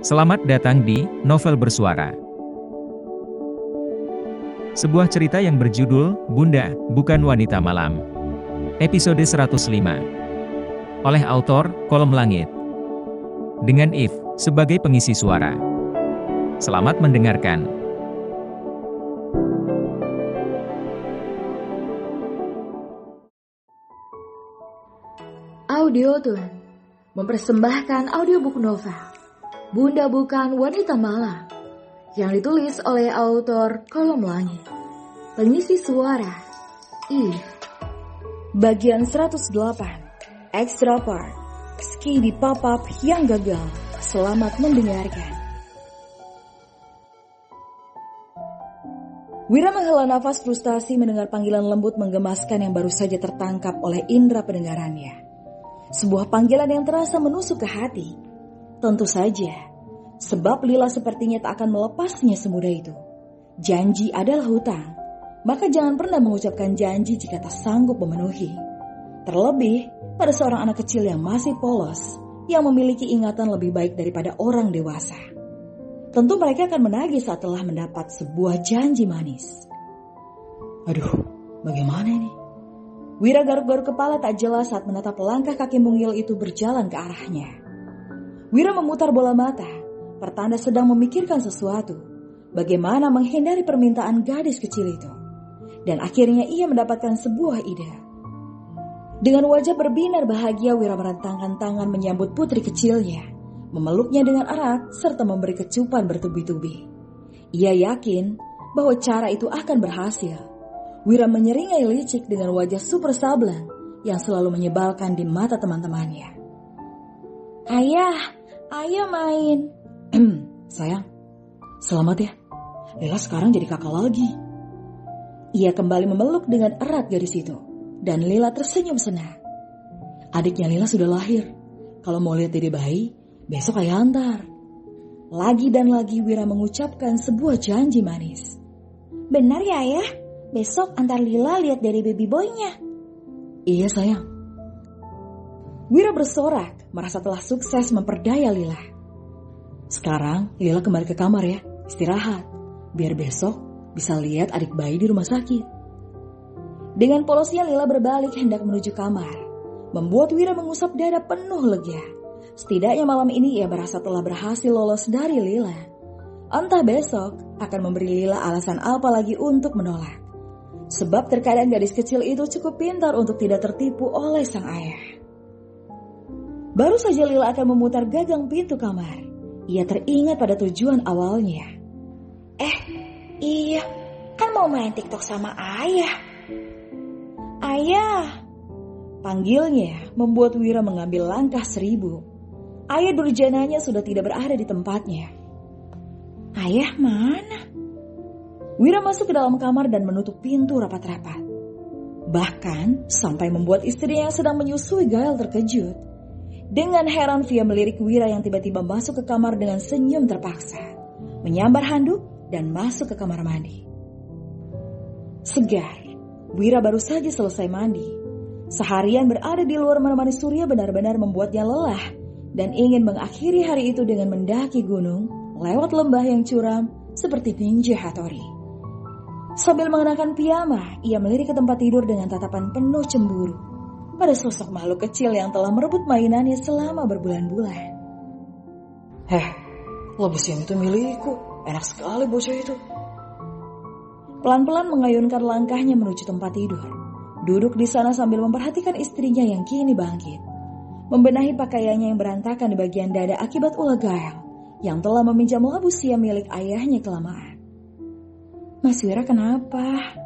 Selamat datang di Novel Bersuara. Sebuah cerita yang berjudul Bunda, Bukan Wanita Malam. Episode 105. Oleh autor Kolom Langit. Dengan If sebagai pengisi suara. Selamat mendengarkan. Audiotune mempersembahkan audiobook novel Bunda Bukan Wanita Malam yang ditulis oleh autor Kolom Langit. Pengisi suara If. Bagian 108. Extra part. Ski di pop-up yang gagal. Selamat mendengarkan. Wira menghela nafas frustasi mendengar panggilan lembut menggemaskan yang baru saja tertangkap oleh indera pendengarannya. Sebuah panggilan yang terasa menusuk ke hati. Tentu saja, sebab Lila sepertinya tak akan melepasnya semudah itu. Janji adalah hutang, maka jangan pernah mengucapkan janji jika tak sanggup memenuhi. Terlebih pada seorang anak kecil yang masih polos, yang memiliki ingatan lebih baik daripada orang dewasa. Tentu mereka akan menagih saat telah mendapat sebuah janji manis. Aduh, bagaimana ini? Wira garuk-garuk kepala tak jelas saat menatap langkah kaki mungil itu berjalan ke arahnya. Wira memutar bola mata, pertanda sedang memikirkan sesuatu. Bagaimana menghindari permintaan gadis kecil itu. Dan akhirnya ia mendapatkan sebuah ide. Dengan wajah berbinar bahagia, Wira merentangkan tangan menyambut putri kecilnya, memeluknya dengan erat serta memberi kecupan bertubi-tubi. Ia yakin bahwa cara itu akan berhasil. Wira menyeringai licik dengan wajah super sableng yang selalu menyebalkan di mata teman-temannya. Ayah, ayo main. Sayang, selamat ya. Lila sekarang jadi kakak lagi. Ia kembali memeluk dengan erat gadis itu. Dan Lila tersenyum senang. Adiknya Lila sudah lahir. Kalau mau lihat dede bayi, besok ayah antar. Lagi dan lagi Wira mengucapkan sebuah janji manis. Benar ya ayah? Besok antar Lila lihat dari baby boynya. Iya sayang. Wira bersorak, merasa telah sukses memperdaya Lila. Sekarang Lila kembali ke kamar ya, istirahat. Biar besok bisa lihat adik bayi di rumah sakit. Dengan polosnya Lila berbalik hendak menuju kamar. Membuat Wira mengusap dada penuh lega. Setidaknya malam ini ia merasa telah berhasil lolos dari Lila. Entah besok akan memberi Lila alasan apa lagi untuk menolak. Sebab terkadang gadis kecil itu cukup pintar untuk tidak tertipu oleh sang ayah. Baru saja Lila akan memutar gagang pintu kamar. Ia teringat pada tujuan awalnya. Iya, kan mau main TikTok sama ayah. Ayah, panggilnya membuat Wira mengambil langkah 1000. Ayah durjananya sudah tidak berada di tempatnya. Ayah mana? Wira masuk ke dalam kamar dan menutup pintu rapat-rapat. Bahkan sampai membuat istrinya yang sedang menyusui Gael terkejut. Dengan heran Via melirik Wira yang tiba-tiba masuk ke kamar dengan senyum terpaksa. Menyambar handuk dan masuk ke kamar mandi. Segar, Wira baru saja selesai mandi. Seharian berada di luar menemani surya benar-benar membuatnya lelah. Dan ingin mengakhiri hari itu dengan mendaki gunung, lewat lembah yang curam seperti ninja Hattori. Sambil mengenakan piyama, ia melirik ke tempat tidur dengan tatapan penuh cemburu pada sosok makhluk kecil yang telah merebut mainannya selama berbulan-bulan. Lebih yang itu milikku, enak sekali bocah itu. Pelan-pelan mengayunkan langkahnya menuju tempat tidur. Duduk di sana sambil memperhatikan istrinya yang kini bangkit. Membenahi pakaiannya yang berantakan di bagian dada akibat ulah Gael yang telah meminjam labu siam milik ayahnya kelamaan. Mas Wira kenapa?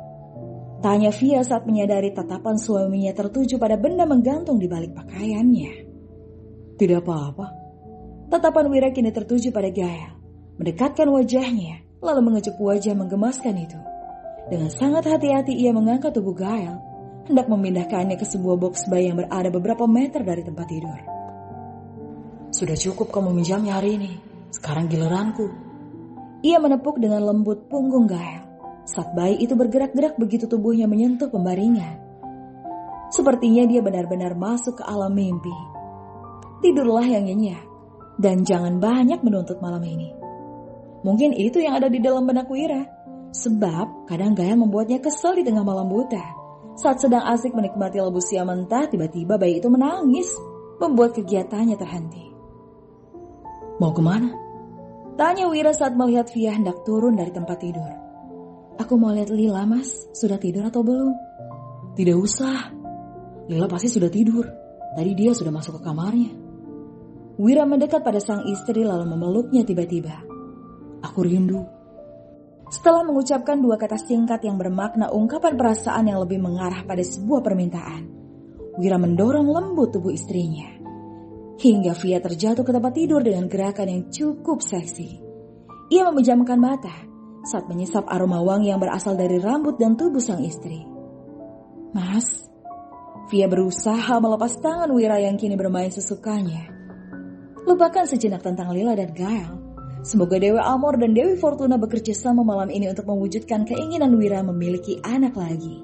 Tanya Via saat menyadari tatapan suaminya tertuju pada benda menggantung di balik pakaiannya. Tidak apa-apa. Tatapan Wira kini tertuju pada Gael. Mendekatkan wajahnya, lalu mengecup wajah menggemaskan itu. Dengan sangat hati-hati ia mengangkat tubuh Gael, hendak memindahkannya ke sebuah box bayi yang berada beberapa meter dari tempat tidur. Sudah cukup kamu minjamnya hari ini, sekarang giliranku. Ia menepuk dengan lembut punggung Gael. Saat bayi itu bergerak-gerak begitu tubuhnya menyentuh pembaringan. Sepertinya dia benar-benar masuk ke alam mimpi. Tidurlah yang nyenyak, dan jangan banyak menuntut malam ini. Mungkin itu yang ada di dalam benak Wira, sebab kadang Gael membuatnya kesal di tengah malam buta. Saat sedang asik menikmati labu siam mentah, tiba-tiba bayi itu menangis, membuat kegiatannya terhenti. Mau kemana? Tanya Wira saat melihat Via hendak turun dari tempat tidur. Aku mau lihat Lila, Mas. Sudah tidur atau belum? Tidak usah. Lila pasti sudah tidur. Tadi dia sudah masuk ke kamarnya. Wira mendekat pada sang istri lalu memeluknya tiba-tiba. Aku rindu. Setelah mengucapkan dua kata singkat yang bermakna ungkapan perasaan yang lebih mengarah pada sebuah permintaan, Wira mendorong lembut tubuh istrinya. Hingga Via terjatuh ke tempat tidur dengan gerakan yang cukup seksi. Ia memejamkan mata saat menyesap aroma wangi yang berasal dari rambut dan tubuh sang istri. Mas, Via berusaha melepas tangan Wira yang kini bermain sesukanya. Lupakan sejenak tentang Lila dan Gael. Semoga Dewi Amor dan Dewi Fortuna bekerja sama malam ini untuk mewujudkan keinginan Wira memiliki anak lagi.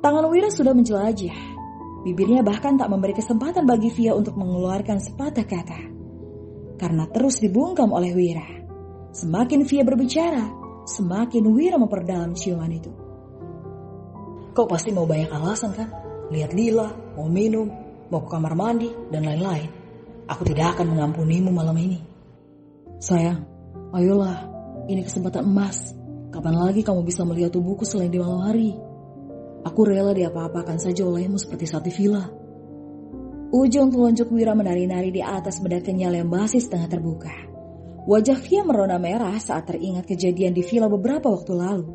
Tangan Wira sudah menjelajah. Bibirnya bahkan tak memberi kesempatan bagi Via untuk mengeluarkan sepatah kata. Karena terus dibungkam oleh Wira. Semakin Via berbicara, semakin Wira memperdalam ciuman itu. Kau pasti mau banyak alasan kan? Lihat Lila, mau minum, mau ke kamar mandi, dan lain-lain. Aku tidak akan mengampunimu malam ini. Sayang, ayolah, ini kesempatan emas. Kapan lagi kamu bisa melihat tubuhku selain di malam hari? Aku rela diapa-apakan saja olehmu seperti saat di villa. Ujung telunjuk Wira menari-nari di atas bedak kenyal yang masih setengah terbuka. Wajah Via merona merah saat teringat kejadian di villa beberapa waktu lalu.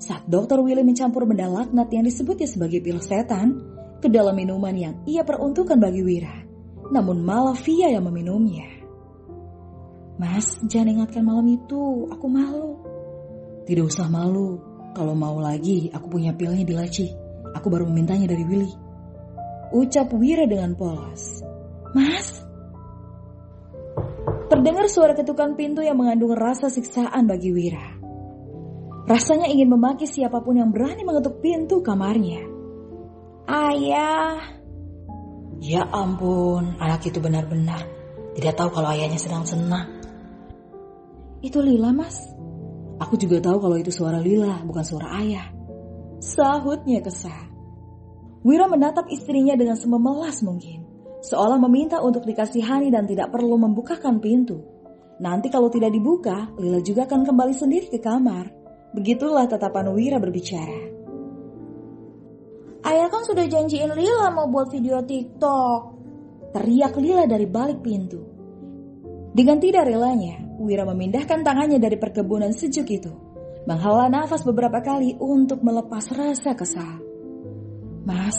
Saat Dr. Willy mencampur benda laknat yang disebutnya sebagai pil setan ke dalam minuman yang ia peruntukkan bagi Wira. Namun malah Via yang meminumnya. Mas, jangan ingatkan malam itu, aku malu. Tidak usah malu. Kalau mau lagi, aku punya pilnya di laci. Aku baru memintanya dari Willy. Ucap Wira dengan polos. Mas? Terdengar suara ketukan pintu yang mengandung rasa siksaan bagi Wira. Rasanya ingin memaki siapapun yang berani mengetuk pintu kamarnya. Ayah. Ya ampun, anak itu benar-benar tidak tahu kalau ayahnya sedang senang. Itu Lila, Mas. Aku juga tahu kalau itu suara Lila, bukan suara ayah. Sahutnya kesal. Wira menatap istrinya dengan sememelas mungkin. Seolah meminta untuk dikasihani dan tidak perlu membukakan pintu. Nanti kalau tidak dibuka, Lila juga akan kembali sendiri ke kamar. Begitulah tatapan Wira berbicara. Ayah kan sudah janjiin Lila mau buat video TikTok. Teriak Lila dari balik pintu. Dengan tidak relanya, Wira memindahkan tangannya dari perkebunan sejuk itu, menghela nafas beberapa kali untuk melepas rasa kesal. Mas,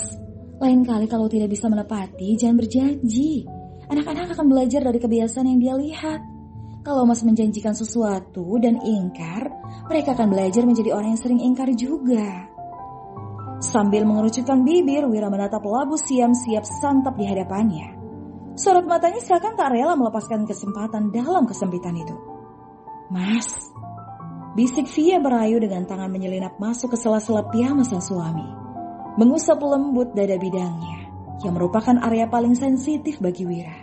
lain kali kalau tidak bisa menepati, jangan berjanji. Anak-anak akan belajar dari kebiasaan yang dia lihat. Kalau Mas menjanjikan sesuatu dan ingkar, mereka akan belajar menjadi orang yang sering ingkar juga. Sambil mengerucutkan bibir, Wira menatap labu siam siap santap di hadapannya. Sorot matanya seakan tak rela melepaskan kesempatan dalam kesempitan itu. Mas, bisik Via merayu dengan tangan menyelinap masuk ke sela-sela piyama sang suami. Mengusap lembut dada bidangnya, yang merupakan area paling sensitif bagi Wira.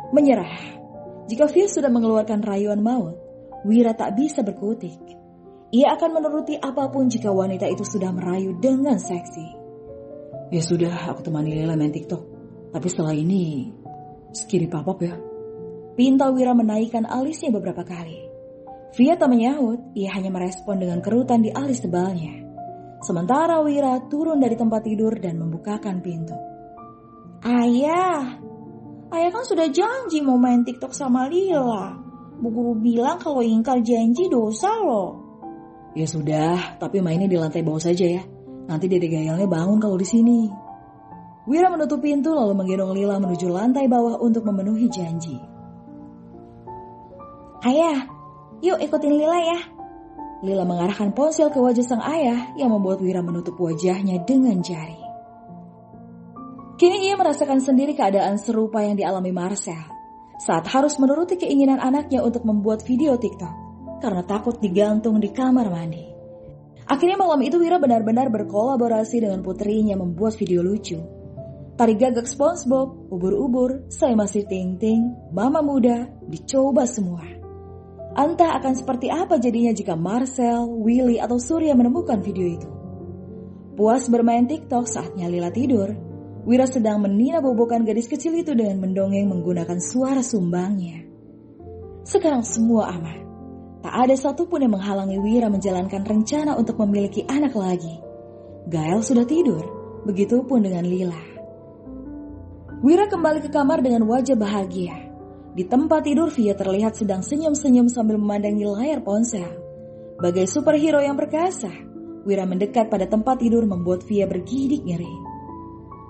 Menyerah, jika Via sudah mengeluarkan rayuan maut, Wira tak bisa berkutik. Ia akan menuruti apapun jika wanita itu sudah merayu dengan seksi. Ya sudah, aku temani Lila main TikTok. Tapi setelah ini, skiri papap ya. Pinta Wira menaikkan alisnya beberapa kali. Via tak menyahut, ia hanya merespon dengan kerutan di alis tebalnya. Sementara Wira turun dari tempat tidur dan membukakan pintu. Ayah kan sudah janji mau main TikTok sama Lila. Bu guru bilang kalau ingkar janji dosa loh. Ya sudah, tapi mainnya di lantai bawah saja ya. Nanti Dede Gayalnya bangun kalau di sini. Wira menutup pintu lalu menggendong Lila menuju lantai bawah untuk memenuhi janji. Ayah, yuk ikutin Lila ya. Lila mengarahkan ponsel ke wajah sang ayah yang membuat Wira menutup wajahnya dengan jari. Kini ia merasakan sendiri keadaan serupa yang dialami Marcel saat harus menuruti keinginan anaknya untuk membuat video TikTok karena takut digantung di kamar mandi. Akhirnya malam itu Wira benar-benar berkolaborasi dengan putrinya membuat video lucu. Tari gagak SpongeBob, ubur-ubur, saya masih ting-ting, mama muda, dicoba semua. Entah akan seperti apa jadinya jika Marcel, Willy, atau Surya menemukan video itu. Puas bermain TikTok saatnya Lila tidur, Wira sedang menina bobokan gadis kecil itu dengan mendongeng menggunakan suara sumbangnya. Sekarang semua aman. Tak ada satupun yang menghalangi Wira menjalankan rencana untuk memiliki anak lagi. Gael sudah tidur, begitupun dengan Lila. Wira kembali ke kamar dengan wajah bahagia. Di tempat tidur, Via terlihat sedang senyum-senyum sambil memandangi layar ponsel. Bagai superhero yang perkasa, Wira mendekat pada tempat tidur membuat Via bergidik ngeri.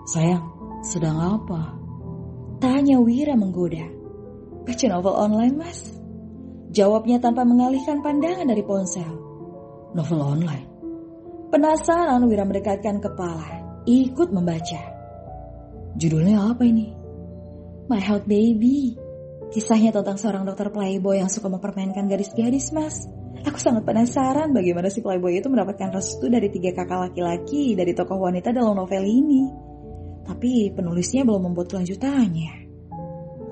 "Sayang, sedang apa?" tanya Wira menggoda. "Baca novel online, Mas." Jawabnya tanpa mengalihkan pandangan dari ponsel. "Novel online?" Penasaran, Wira mendekatkan kepala, ikut membaca. "Judulnya apa ini?" "My Health Baby." Kisahnya tentang seorang dokter playboy yang suka mempermainkan gadis-gadis, Mas. Aku sangat penasaran bagaimana si playboy itu mendapatkan restu dari 3 kakak laki-laki dari tokoh wanita dalam novel ini. Tapi penulisnya belum membuat kelanjutannya.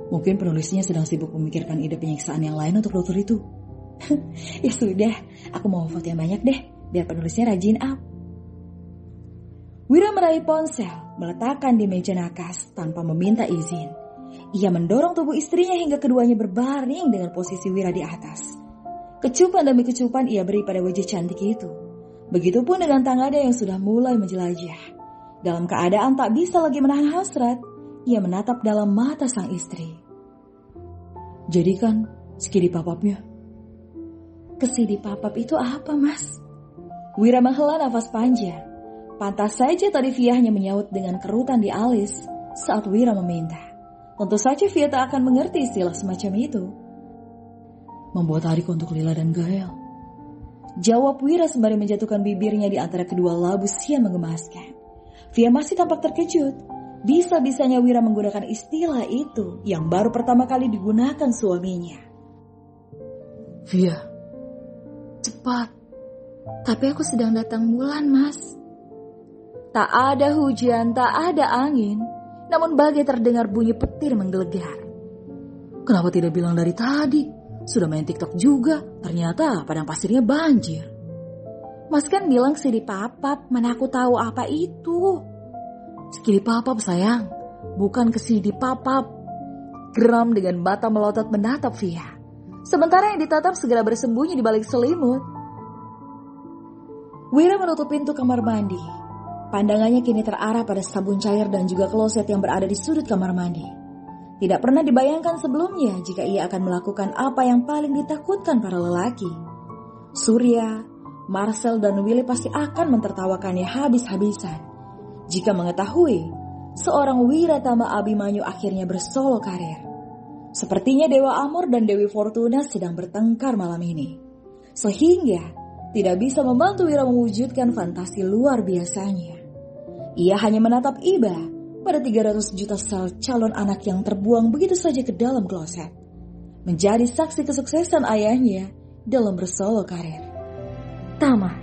Mungkin penulisnya sedang sibuk memikirkan ide penyiksaan yang lain untuk dokter itu. Ya sudah, aku mau foto yang banyak deh, biar penulisnya rajin up. Wira meraih ponsel, meletakkan di meja nakas tanpa meminta izin. Ia mendorong tubuh istrinya hingga keduanya berbaring dengan posisi Wira di atas. Kecupan demi kecupan ia beri pada wajah cantik itu. Begitupun dengan tangannya yang sudah mulai menjelajah. Dalam keadaan tak bisa lagi menahan hasrat, ia menatap dalam mata sang istri. "Jadi kan, skidi papapnya?" "Kesidi papap itu apa, Mas?" Wira menghela nafas panjang. Pantas saja tadi Via hanya menyaut dengan kerutan di alis saat Wira meminta. Tentu saja Via tak akan mengerti istilah semacam itu. "Membuat tarik untuk Lila dan Gael," jawab Wira sembari menjatuhkan bibirnya di antara kedua labu yang menggemaskan. Via masih tampak terkejut. Bisa-bisanya Wira menggunakan istilah itu yang baru pertama kali digunakan suaminya. "Via, cepat. Tapi aku sedang datang bulan, Mas." Tak ada hujan, tak ada angin. Namun bagai terdengar bunyi petir menggelegar. "Kenapa tidak bilang dari tadi? Sudah main TikTok juga, ternyata padang pasirnya banjir." "Mas kan bilang skidi papap, mana aku tahu apa itu." "Skidi papap sayang, bukan kesidi papap." Geram dengan mata melotot menatap Via. Sementara yang ditatap segera bersembunyi di balik selimut. Wira menutup pintu kamar mandi. Pandangannya kini terarah pada sabun cair dan juga kloset yang berada di sudut kamar mandi. Tidak pernah dibayangkan sebelumnya jika ia akan melakukan apa yang paling ditakutkan para lelaki. Surya, Marcel, dan Willy pasti akan mentertawakannya habis-habisan jika mengetahui seorang Wiratama Abimanyu akhirnya bersolo karir. Sepertinya Dewa Amor dan Dewi Fortuna sedang bertengkar malam ini, sehingga tidak bisa membantu Wira mewujudkan fantasi luar biasanya. Ia hanya menatap iba pada 300 juta sel calon anak yang terbuang begitu saja ke dalam kloset. Menjadi saksi kesuksesan ayahnya dalam bersolo karir. Tamat.